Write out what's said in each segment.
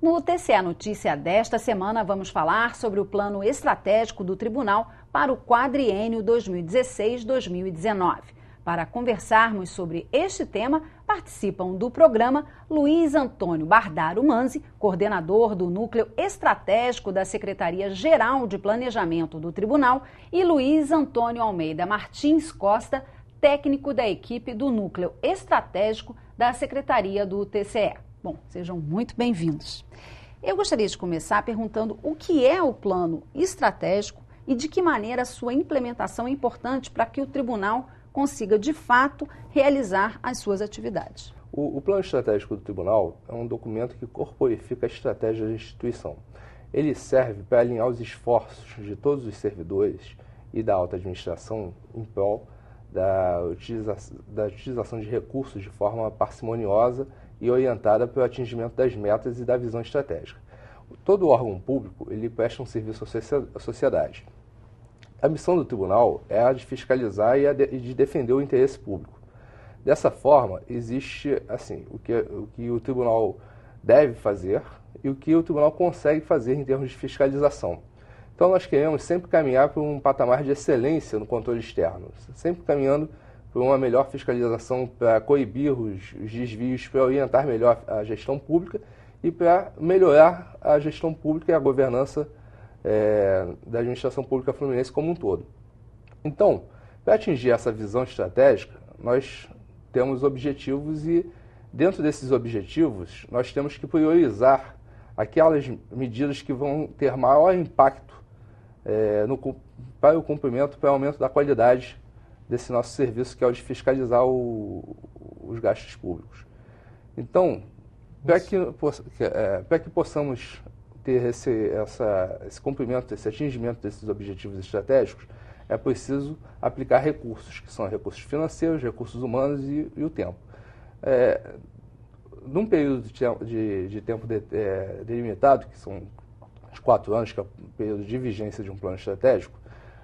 No TCE Notícia desta semana, vamos falar sobre o plano estratégico do Tribunal para o quadriênio 2016-2019. Para conversarmos sobre este tema, participam do programa Luiz Antônio Bardaro Manzi, coordenador do Núcleo Estratégico da Secretaria-Geral de Planejamento do Tribunal, e Luiz Antônio Almeida Martins Costa, técnico da equipe do Núcleo Estratégico da Secretaria do TCE. Bom, sejam muito bem-vindos. Eu gostaria de começar perguntando o que é o plano estratégico e de que maneira a sua implementação é importante para que o tribunal consiga, de fato, realizar as suas atividades. O plano estratégico do tribunal é um documento que corporifica a estratégia da instituição. Ele serve para alinhar os esforços de todos os servidores e da alta administração em prol da utilização de recursos de forma parcimoniosa e orientada para o atingimento das metas e da visão estratégica. Todo órgão público ele presta um serviço à sociedade. A missão do tribunal é a de fiscalizar e de defender o interesse público. Dessa forma, existe o que o tribunal deve fazer e o que o tribunal consegue fazer em termos de fiscalização. Então, nós queremos sempre caminhar para um patamar de excelência no controle externo, sempre caminhando para uma melhor fiscalização, para coibir os desvios, para orientar melhor a gestão pública e para melhorar a gestão pública e a governança da administração pública fluminense como um todo. Então, para atingir essa visão estratégica, nós temos objetivos e, dentro desses objetivos, nós temos que priorizar aquelas medidas que vão ter maior impacto para o cumprimento, para o aumento da qualidade desse nosso serviço, que é o de fiscalizar os gastos públicos. Então, para que possamos ter esse cumprimento, esse atingimento desses objetivos estratégicos, é preciso aplicar recursos, que são recursos financeiros, recursos humanos e o tempo. Num período de tempo delimitado, que são os 4 anos, que é o período de vigência de um plano estratégico,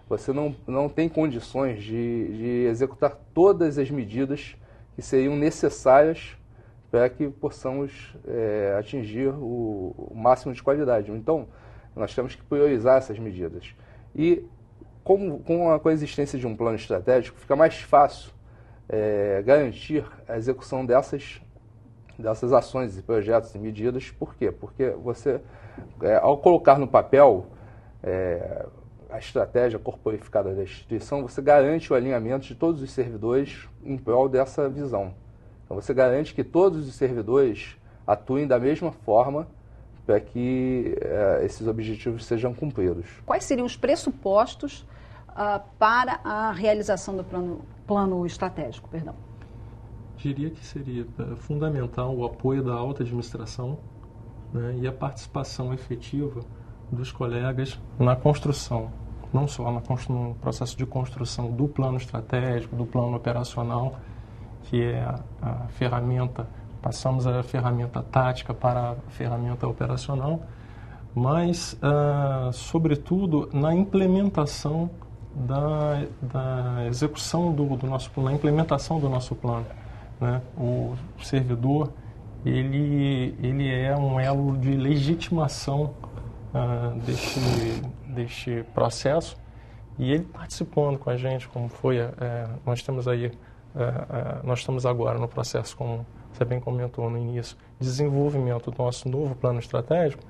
você não tem condições de executar todas as medidas que seriam necessárias para que possamos atingir o máximo de qualidade. Então, nós temos que priorizar essas medidas. E com a coexistência de um plano estratégico, fica mais fácil garantir a execução dessas ações e projetos e medidas. Por quê? Porque você, ao colocar no papel a estratégia corporificada da instituição, você garante o alinhamento de todos os servidores em prol dessa visão. Então, você garante que todos os servidores atuem da mesma forma para que esses objetivos sejam cumpridos. Quais seriam os pressupostos para a realização do plano estratégico? Perdão. Diria que seria fundamental o apoio da alta administração, né, e a participação efetiva dos colegas na construção, não só no processo de construção do plano estratégico, do plano operacional, que é a ferramenta, passamos a ferramenta tática para a ferramenta operacional, mas, sobretudo, na implementação da execução do nosso plano, na implementação do nosso plano. Né? O servidor, ele é um elo de legitimação deste processo, e ele participando com a gente, como foi, nós estamos agora no processo, como você bem comentou no início, desenvolvimento do nosso novo plano estratégico,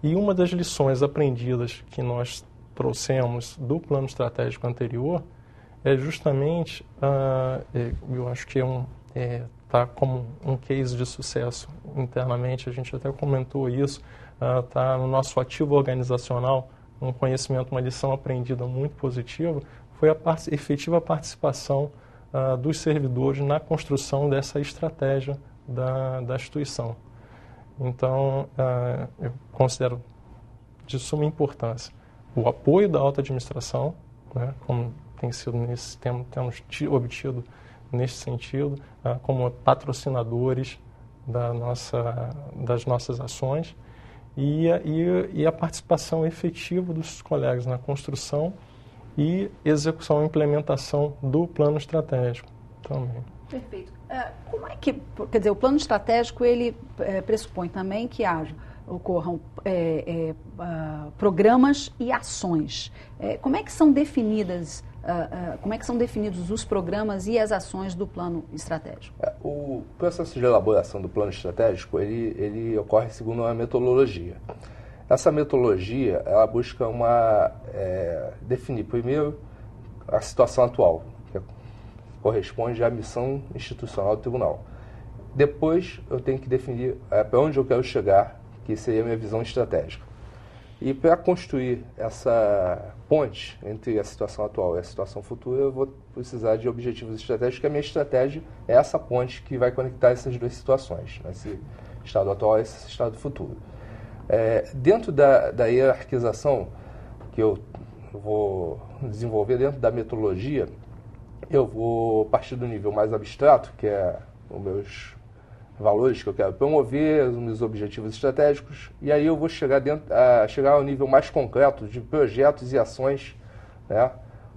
e uma das lições aprendidas que nós trouxemos do plano estratégico anterior é justamente, eu acho que está como um case de sucesso internamente, a gente até comentou isso, está no nosso ativo organizacional, um conhecimento, uma lição aprendida muito positiva, foi a efetiva participação dos servidores na construção dessa estratégia da instituição. Então, eu considero de suma importância o apoio da alta administração, né, como tem sido temos obtido nesse sentido, como patrocinadores das nossas ações, e a participação efetiva dos colegas na construção e execução e implementação do plano estratégico também. Perfeito. Como é que, quer dizer, o plano estratégico ele pressupõe também que haja ocorram programas e ações. Como é que são definidos os programas e as ações do plano estratégico? O processo de elaboração do plano estratégico, ele ocorre segundo uma metodologia. Essa metodologia, ela busca definir primeiro a situação atual, que corresponde à missão institucional do tribunal. Depois, eu tenho que definir para onde eu quero chegar, que seria a minha visão estratégica. E para construir essa ponte entre a situação atual e a situação futura, eu vou precisar de objetivos estratégicos, que a minha estratégia é essa ponte que vai conectar essas duas situações, né? Esse estado atual e esse estado futuro. Dentro da hierarquização que eu vou desenvolver dentro da metodologia, eu vou partir do nível mais abstrato, que é os meus valores que eu quero promover, os meus objetivos estratégicos, e aí eu vou chegar ao nível mais concreto de projetos e ações, né,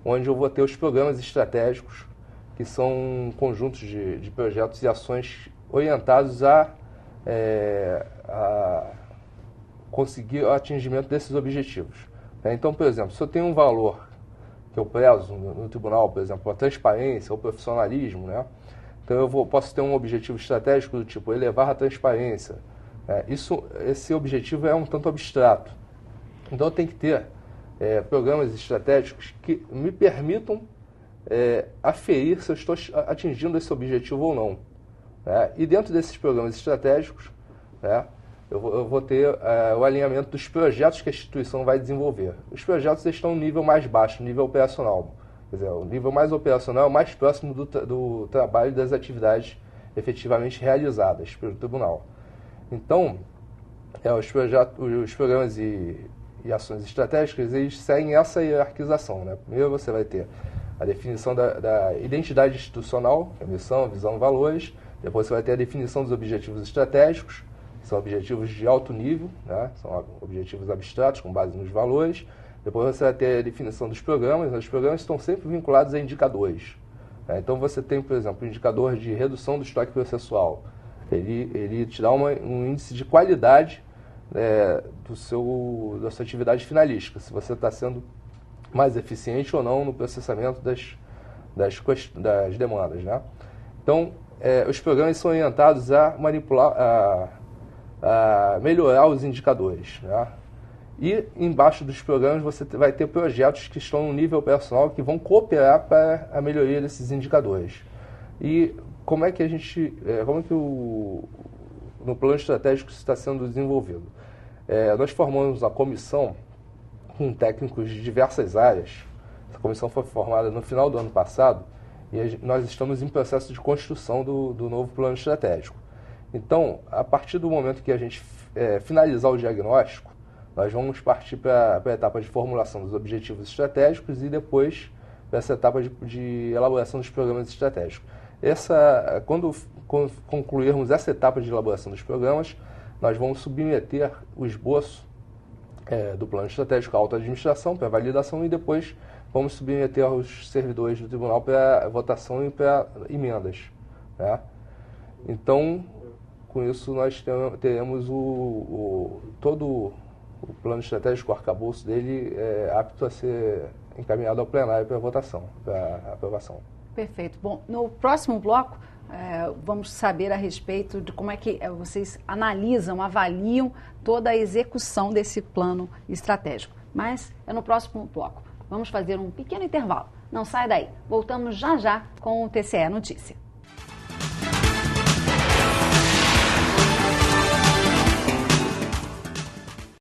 onde eu vou ter os programas estratégicos, que são conjuntos de projetos e ações orientados a conseguir o atingimento desses objetivos. Então, por exemplo, se eu tenho um valor que eu prezo no tribunal, por exemplo, a transparência, o profissionalismo, né? Então eu posso ter um objetivo estratégico do tipo elevar a transparência. Esse objetivo é um tanto abstrato. Então eu tenho que ter programas estratégicos que me permitam aferir se eu estou atingindo esse objetivo ou não. E dentro desses programas estratégicos, eu vou ter o alinhamento dos projetos que a instituição vai desenvolver. Os projetos estão no nível mais baixo, nível operacional. Quer dizer, o nível mais operacional é o mais próximo do trabalho e das atividades efetivamente realizadas pelo tribunal. Então, os programas e ações estratégicas, eles seguem essa hierarquização, né? Primeiro você vai ter a definição da identidade institucional, que é a missão, visão, valores. Depois você vai ter a definição dos objetivos estratégicos, que são objetivos de alto nível, né? São objetivos abstratos com base nos valores. Depois você vai ter a definição dos programas. Os programas estão sempre vinculados a indicadores. Então você tem, por exemplo, o indicador de redução do estoque processual. Ele te dá um índice de qualidade da sua atividade finalística, se você está sendo mais eficiente ou não no processamento das demandas, né? Então, os programas são orientados a manipular, a melhorar os indicadores, né? E embaixo dos programas você vai ter projetos que estão no nível operacional que vão cooperar para a melhoria desses indicadores. E como é que no plano estratégico isso está sendo desenvolvido? Nós formamos uma comissão com técnicos de diversas áreas. Essa comissão foi formada no final do ano passado e nós estamos em processo de construção do novo plano estratégico. Então, a partir do momento que a gente finalizar o diagnóstico, nós vamos partir para a etapa de formulação dos objetivos estratégicos e depois para essa etapa de elaboração dos programas estratégicos. Quando concluirmos essa etapa de elaboração dos programas, nós vamos submeter o esboço do plano estratégico à alta administração para validação e depois vamos submeter aos servidores do tribunal para votação e para emendas, né? Então, com isso nós teremos todo o plano estratégico, o arcabouço dele apto a ser encaminhado ao plenário para votação, para aprovação. Perfeito. Bom, no próximo bloco vamos saber a respeito de como é que vocês analisam, avaliam toda a execução desse plano estratégico. Mas é no próximo bloco. Vamos fazer um pequeno intervalo. Não sai daí. Voltamos já com o TCE Notícia.